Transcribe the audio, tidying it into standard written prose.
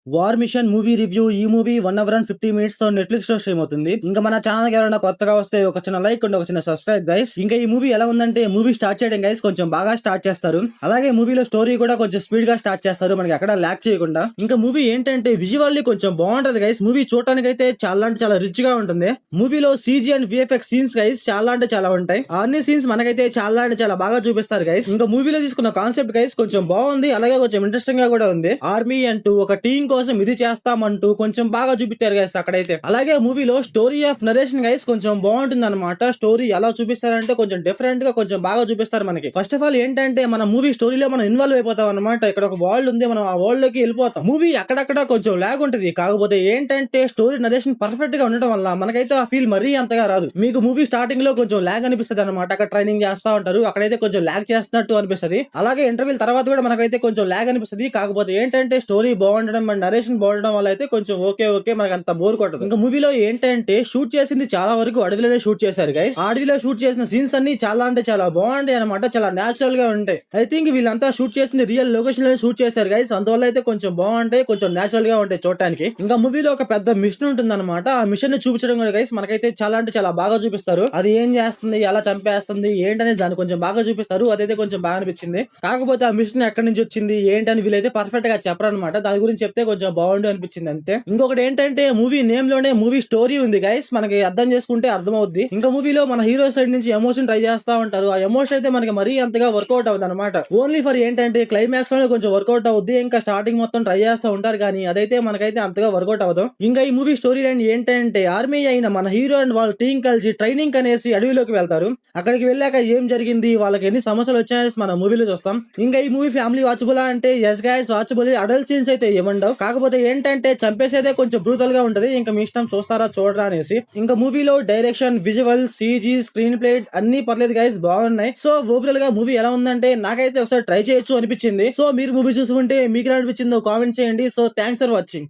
War mission movie review. ఈ movie 1 hour and 50 minutes తో Netflix లో స్ట్రీమ్ అవుతుంది. ఇంకా మన ఛానల్ కి ఎవరైనా కొత్తగా వస్తే ఒక చిన్న లైక్ అండ్ ఒక చిన్న సబ్స్క్రైబ్ గైస్. ఇంకా ఈ మూవీ ఎలా ఉందంటే మూవీ స్టార్ట్ చేయడం గైస్ కొంచెం బాగా స్టార్ట్ చేస్తారు. అలాగే మూవీలో స్టోరీ కూడా కొంచెం స్పీడ్ గా స్టార్ట్ చేస్తారు, మనకి ఎక్కడ ల్యాక్ చేయకుండా. ఇంకా మూవీ ఏంటంటే విజువల్లీ కొంచెం బాగుంటది గైస్. మూవీ చూడటానికి అయితే చాలా అంటే చాలా రిచ్ గా ఉంటుంది. మూవీలో CG and VFX scenes guys చాలా అంటే చాలా ఉంటాయి. ఆ అన్ని సీన్స్ మనకైతే చాలా అంటే చాలా బాగా చూపిస్తారు గైస్. ఇంకా మూవీలో తీసుకున్న కాన్సెప్ట్ గైస్ కొంచెం బాగుంది, అలాగే కొంచెం ఇంట్రెస్టింగ్ గా కూడా ఉంది. ఆర్మీ అంటూ ఒక టీం కోసం ఇది చేస్తామంటూ కొంచెం బాగా చూపించారు గైస్ అక్కడైతే. అలాగే మూవీలో స్టోరీ ఆఫ్ నరేషన్ గైస్ కొంచెం బాగుంటుంది అనమాట. స్టోరీ ఎలా చూపిస్తారంటే కొంచెం డిఫరెంట్ గా కొంచెం బాగా చూపిస్తారు మనకి. ఫస్ట్ ఆఫ్ ఆల్ ఏంటంటే మన మూవీ స్టోరీలో మనం ఇన్వాల్వ్ అయిపోతాం అనమాట. ఇక్కడ ఒక వరల్డ్ ఉంది, మనం ఆ వరల్డ్ లోకి వెళ్ళిపోతాం. మూవీ అక్కడక్కడ కొంచెం లాగ్ ఉంటుంది, కాకపోతే ఏంటంటే స్టోరీ నరేషన్ పర్ఫెక్ట్ గా ఉండటం వల్ల మనకైతే ఆ ఫీల్ మరీ అంతగా రాదు. మీకు మూవీ స్టార్టింగ్ లో కొంచెం లాగ్ అనిపిస్తుంది అనమాట. అక్కడ ట్రైనింగ్ చేస్తా ఉంటారు, అక్కడైతే కొంచెం లాగ్ చేస్తున్నట్టు అనిపిస్తుంది. అలాగే ఇంటర్వ్యూల తర్వాత కూడా మనకైతే కొంచెం లాగ్ అనిపిస్తుంది, కాకపోతే ఏంటంటే స్టోరీ బాగుండడం అండ్ నరేషన్ బాగుండడం వల్ల అయితే కొంచెం ఓకే మనకు అంత బోర్ కొట్టదు. ఇంకా మూవీలో ఏంటంటే షూట్ చేసింది చాలా వరకు అడవిలోనే షూట్ చేశారు గైస్. ఆ అడవిలో షూట్ చేసిన సీన్స్ అన్ని చాలా అంటే చాలా బాగుంటాయి అనమాట, చాలా నేచురల్ గా ఉంటాయి. ఐ థింక్ వీళ్ళంతా షూట్ చేసింది రియల్ లొకేషన్ లో షూట్ చేశారు గైస్, అందువల్ల అయితే కొంచెం బాగుంటాయి, కొంచెం నేచురల్ గా ఉంటాయి చూడటానికి. ఇంకా మూవీలో ఒక పెద్ద మిషన్ ఉంటుంది అనమాట. ఆ మిషన్ ని చూపించడం కూడా గైస్ మనకైతే చాలా అంటే చాలా బాగా చూపిస్తారు. అది ఏం చేస్తుంది, ఎలా చంపేస్తుంది ఏంటనేది దాన్ని కొంచెం బాగా చూపిస్తారు. అదైతే కొంచెం బాగా అనిపించింది. కాకపోతే ఆ మిషన్ ఎక్కడి నుంచి వచ్చింది ఏంటని వీళ్ళైతే పర్ఫెక్ట్ గా చెప్పరనమాట. దాని గురించి చెప్తే కొంచెం బాగుండు అనిపించింది అంతే. ఇంకొకటి ఏంటంటే మూవీ నేమ్ లోనే మూవీ స్టోరీ ఉంది గైస్, మనకి అర్థం చేసుకుంటే అర్థమవుద్ది. ఇంకా మూవీలో మన హీరో సైడ్ నుంచి ఎమోషన్ ట్రై చేస్తా ఉంటారు. ఆ ఎమోషన్ అయితే మనకి మరీ అంతగా వర్కౌట్ అవుతుంది అనమాట. ఓన్లీ ఫర్ ఏంటంటే క్లైమాక్స్ లోనే కొంచెం వర్కౌట్ అవుద్ది. ఇంకా స్టార్టింగ్ మొత్తం ట్రై చేస్తూ ఉంటారు, కానీ అదైతే మనకైతే అంతగా వర్కౌట్ అవ్వదు. ఇంకా ఈ మూవీ స్టోరీ లైన్ ఏంటంటే ఆర్మీ అయిన మన హీరో అండ్ వాళ్ళ టీం కలిసి ట్రైనింగ్ అనేసి అడవిలోకి వెళ్తారు. అక్కడికి వెళ్ళాక ఏం జరిగింది, వాళ్ళకి ఎన్ని సమస్యలు వచ్చాయని మన మూవీలో చూస్తాం. ఇంకా ఈ మూవీ ఫ్యామిలీ వాచబుల్ అంటే yes guys watchable. Adult scenes అయితే ఏమండవు, కాకపోతే ఏంటంటే చంపేసేదే కొంచెం బ్రూటల్ గా ఉంటది. ఇంకా మీ ఇష్టం చూస్తారా చూడరా అనేసి. ఇంకా మూవీలో direction, visual, CG, screen play అన్ని పర్లేదు గైస్, బాగున్నాయి. సో ఓవరాల్ గా మూవీ ఎలా ఉందంటే నాకైతే ఒకసారి ట్రై చేయొచ్చు అనిపించింది. సో మీరు మూవీ చూసుకుంటే మీకు ఎలా అనిపించిందో కామెంట్ చేయండి. So thanks for watching.